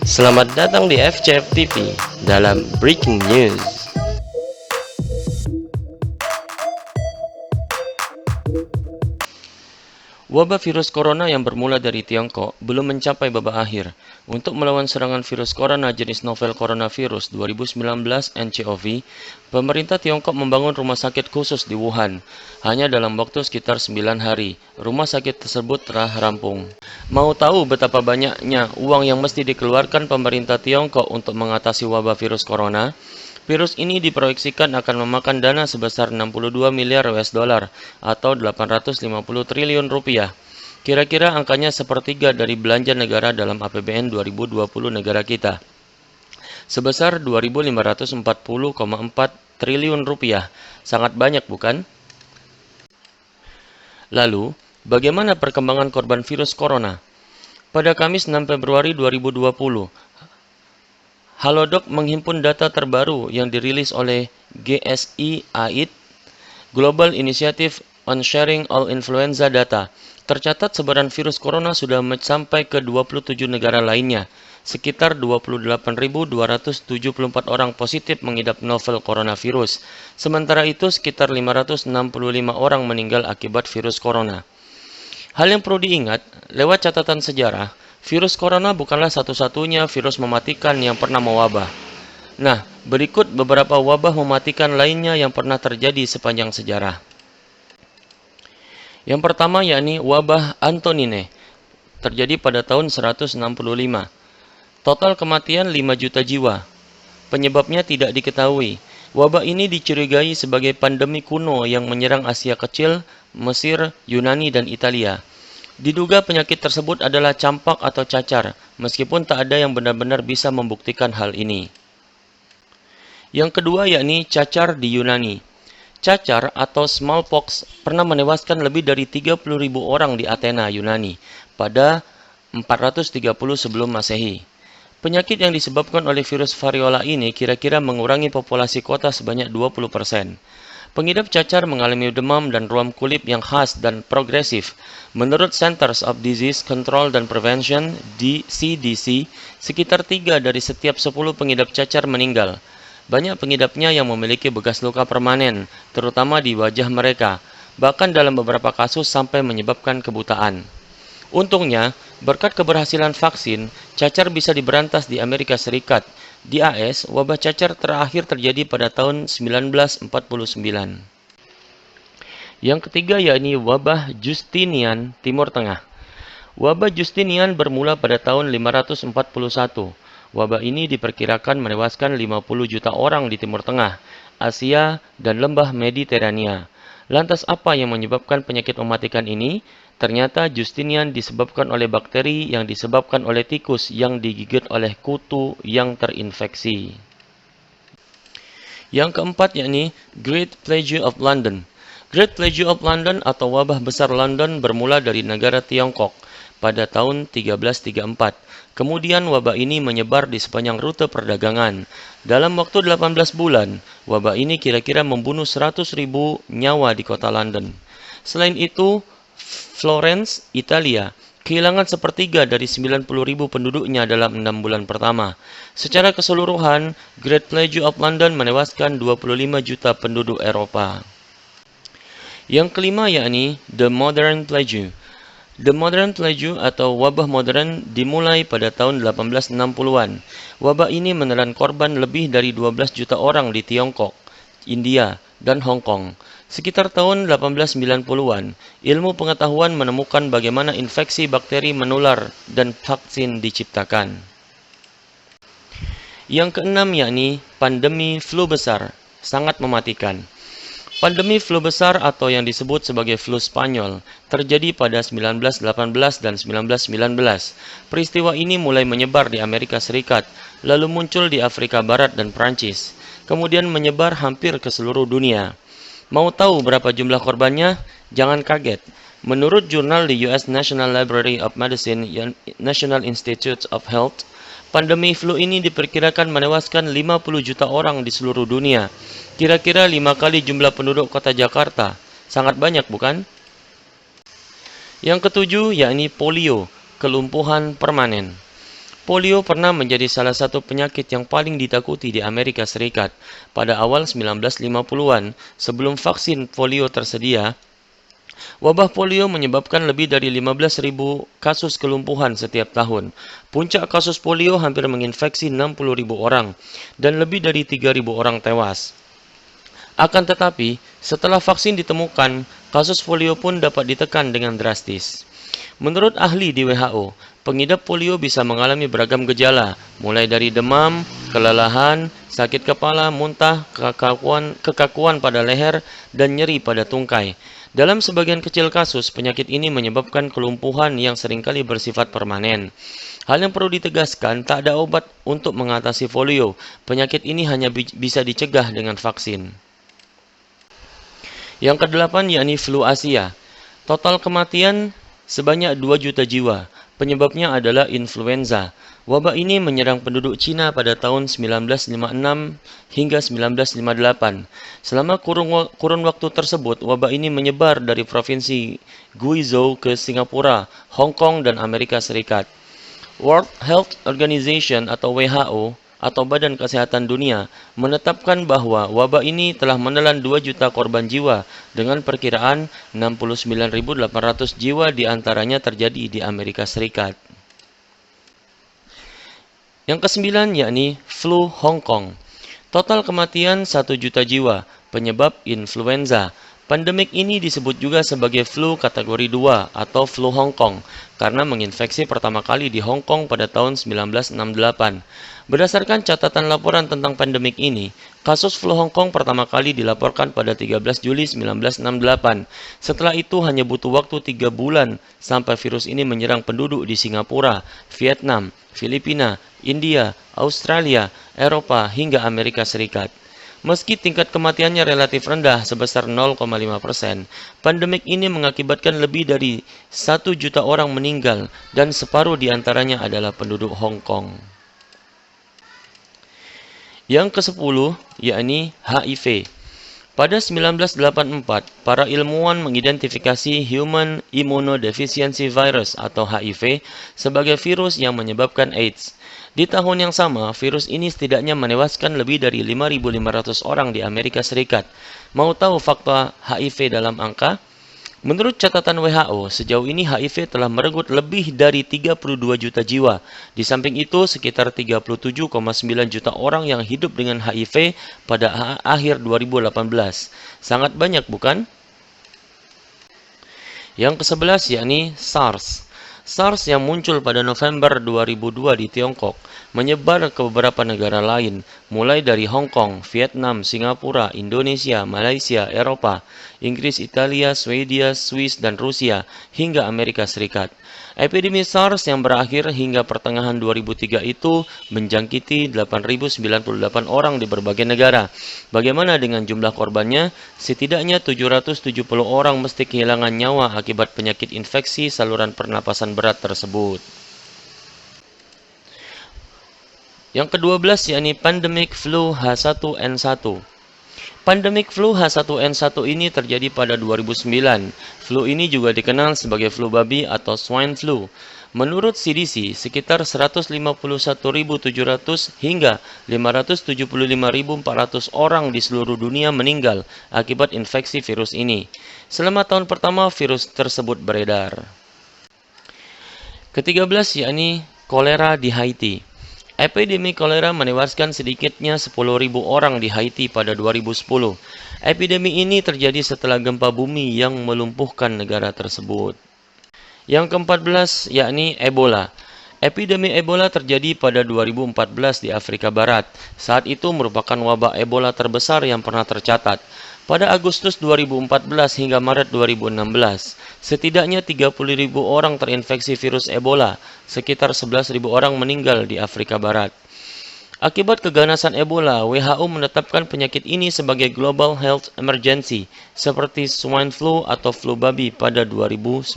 Selamat datang di FCF TV dalam Breaking News. Wabah virus corona yang bermula dari Tiongkok belum mencapai babak akhir. Untuk melawan serangan virus corona jenis novel coronavirus 2019 nCoV, pemerintah Tiongkok membangun rumah sakit khusus di Wuhan. Hanya dalam waktu sekitar 9 hari, rumah sakit tersebut telah rampung. Mau tahu betapa banyaknya uang yang mesti dikeluarkan pemerintah Tiongkok untuk mengatasi wabah virus corona? Virus ini diproyeksikan akan memakan dana sebesar 62 miliar US dollar atau 850 triliun rupiah. Kira-kira angkanya sepertiga dari belanja negara dalam APBN 2020 negara kita, sebesar 2.540,4 triliun rupiah. Sangat banyak, bukan? Lalu, bagaimana perkembangan korban virus corona? Pada Kamis 6 Februari 2020, Halodoc menghimpun data terbaru yang dirilis oleh GSI-AID, Global Initiative on Sharing All Influenza Data. Tercatat sebaran virus corona sudah sampai ke 27 negara lainnya. Sekitar 28.274 orang positif mengidap novel coronavirus. Sementara itu, sekitar 565 orang meninggal akibat virus corona. Hal yang perlu diingat, lewat catatan sejarah, virus corona bukanlah satu-satunya virus mematikan yang pernah mewabah. Nah, berikut beberapa wabah mematikan lainnya yang pernah terjadi sepanjang sejarah. Yang pertama yakni wabah Antonine, terjadi pada tahun 165. Total kematian 5 juta jiwa. Penyebabnya tidak diketahui. Wabah ini dicurigai sebagai pandemi kuno yang menyerang Asia Kecil, Mesir, Yunani, dan Italia. Diduga penyakit tersebut adalah campak atau cacar, meskipun tak ada yang benar-benar bisa membuktikan hal ini. Yang kedua yakni cacar di Yunani. Cacar atau smallpox pernah menewaskan lebih dari 30.000 orang di Athena, Yunani, pada 430 sebelum Masehi. Penyakit yang disebabkan oleh virus variola ini kira-kira mengurangi populasi kota sebanyak 20%. Pengidap cacar mengalami demam dan ruam kulit yang khas dan progresif. Menurut Centers of Disease Control and Prevention (CDC), sekitar 3 dari setiap 10 pengidap cacar meninggal. Banyak pengidapnya yang memiliki bekas luka permanen, terutama di wajah mereka, bahkan dalam beberapa kasus sampai menyebabkan kebutaan. Untungnya, berkat keberhasilan vaksin, cacar bisa diberantas di Amerika Serikat. Di AS, wabah cacar terakhir terjadi pada tahun 1949. Yang ketiga yakni wabah Justinian, Timur Tengah. Wabah Justinian bermula pada tahun 541. Wabah ini diperkirakan menewaskan 50 juta orang di Timur Tengah, Asia, dan lembah Mediterania. Lantas apa yang menyebabkan penyakit mematikan ini? Ternyata Justinian disebabkan oleh bakteri yang disebabkan oleh tikus yang digigit oleh kutu yang terinfeksi. Yang keempat yakni Great Plague of London. Great Plague of London atau wabah besar London bermula dari negara Tiongkok pada tahun 1334. Kemudian wabah ini menyebar di sepanjang rute perdagangan. Dalam waktu 18 bulan, wabah ini kira-kira membunuh 100.000 nyawa di kota London. Selain itu, Florence, Italia, kehilangan sepertiga dari 90.000 penduduknya dalam 6 bulan pertama. Secara keseluruhan, Great Plague of London menewaskan 25 juta penduduk Eropa. Yang kelima yakni The Modern Plague. The Modern Plague atau wabah modern dimulai pada tahun 1860-an. Wabah ini menelan korban lebih dari 12 juta orang di Tiongkok, India, dan Hong Kong. Sekitar tahun 1890-an, ilmu pengetahuan menemukan bagaimana infeksi bakteri menular dan vaksin diciptakan. Yang keenam yakni pandemi flu besar, sangat mematikan. Pandemi flu besar atau yang disebut sebagai flu Spanyol terjadi pada 1918 dan 1919. Peristiwa ini mulai menyebar di Amerika Serikat, lalu muncul di Afrika Barat dan Prancis, kemudian menyebar hampir ke seluruh dunia. Mau tahu berapa jumlah korbannya? Jangan kaget. Menurut jurnal di US National Library of Medicine, National Institutes of Health, pandemi flu ini diperkirakan menewaskan 50 juta orang di seluruh dunia. Kira-kira 5 kali jumlah penduduk kota Jakarta. Sangat banyak, bukan? Yang ketujuh yakni polio, kelumpuhan permanen. Polio pernah menjadi salah satu penyakit yang paling ditakuti di Amerika Serikat pada awal 1950-an. Sebelum vaksin polio tersedia, wabah polio menyebabkan lebih dari 15.000 kasus kelumpuhan setiap tahun. Puncak kasus polio hampir menginfeksi 60.000 orang dan lebih dari 3.000 orang tewas. Akan tetapi, setelah vaksin ditemukan, kasus polio pun dapat ditekan dengan drastis. Menurut ahli di WHO, pengidap polio bisa mengalami beragam gejala, mulai dari demam, kelelahan, sakit kepala, muntah, kekakuan pada leher, dan nyeri pada tungkai. Dalam sebagian kecil kasus, penyakit ini menyebabkan kelumpuhan yang seringkali bersifat permanen. Hal yang perlu ditegaskan, tak ada obat untuk mengatasi polio. Penyakit ini hanya bisa dicegah dengan vaksin. Yang kedelapan yakni flu Asia. Total kematian sebanyak 2 juta jiwa. Penyebabnya adalah influenza. Wabah ini menyerang penduduk Cina pada tahun 1956 hingga 1958. Selama kurun waktu tersebut, wabah ini menyebar dari provinsi Guizhou ke Singapura, Hong Kong, dan Amerika Serikat. World Health Organization atau WHO atau Badan Kesehatan Dunia menetapkan bahwa wabah ini telah menelan 2 juta korban jiwa dengan perkiraan 69.800 jiwa diantaranya terjadi di Amerika Serikat. Yang kesembilan yakni flu Hong Kong. Total kematian 1 juta jiwa, penyebab influenza. Pandemik ini disebut juga sebagai flu kategori 2 atau flu Hong Kong karena menginfeksi pertama kali di Hong Kong pada tahun 1968. Berdasarkan catatan laporan tentang pandemik ini, kasus flu Hong Kong pertama kali dilaporkan pada 13 Juli 1968. Setelah itu hanya butuh waktu 3 bulan sampai virus ini menyerang penduduk di Singapura, Vietnam, Filipina, India, Australia, Eropa, hingga Amerika Serikat. Meski tingkat kematiannya relatif rendah sebesar 0,5%, pandemik ini mengakibatkan lebih dari 1 juta orang meninggal dan separuh diantaranya adalah penduduk Hong Kong. Yang ke-10 yakni HIV. Pada 1984, para ilmuwan mengidentifikasi Human Immunodeficiency Virus atau HIV sebagai virus yang menyebabkan AIDS. Di tahun yang sama, virus ini setidaknya menewaskan lebih dari 5.500 orang di Amerika Serikat. Mau tahu fakta HIV dalam angka? Menurut catatan WHO, sejauh ini HIV telah merenggut lebih dari 32 juta jiwa. Di samping itu, sekitar 37,9 juta orang yang hidup dengan HIV pada akhir 2018. Sangat banyak, bukan? Yang ke-11 yakni SARS. SARS yang muncul pada November 2002 di Tiongkok menyebar ke beberapa negara lain, mulai dari Hong Kong, Vietnam, Singapura, Indonesia, Malaysia, Eropa, Inggris, Italia, Swedia, Swiss, dan Rusia, hingga Amerika Serikat. Epidemi SARS yang berakhir hingga pertengahan 2003 itu menjangkiti 8.098 orang di berbagai negara. Bagaimana dengan jumlah korbannya? Setidaknya 770 orang mesti kehilangan nyawa akibat penyakit infeksi saluran pernapasan berat tersebut. Yang ke-12 yakni pandemic flu H1N1. Pandemik flu H1N1 ini terjadi pada 2009. Flu ini juga dikenal sebagai flu babi atau swine flu. Menurut CDC, sekitar 151.700 hingga 575.400 orang di seluruh dunia meninggal akibat infeksi virus ini. Selama tahun pertama virus tersebut beredar. Ke-13 yakni kolera di Haiti. Epidemi kolera menewaskan sedikitnya 10.000 orang di Haiti pada 2010. Epidemi ini terjadi setelah gempa bumi yang melumpuhkan negara tersebut. Yang ke-14 yakni Ebola. Epidemi Ebola terjadi pada 2014 di Afrika Barat. Saat itu merupakan wabah Ebola terbesar yang pernah tercatat. Pada Agustus 2014 hingga Maret 2016, setidaknya 30.000 orang terinfeksi virus Ebola, sekitar 11.000 orang meninggal di Afrika Barat. Akibat keganasan Ebola, WHO menetapkan penyakit ini sebagai Global Health Emergency, seperti swine flu atau flu babi pada 2009.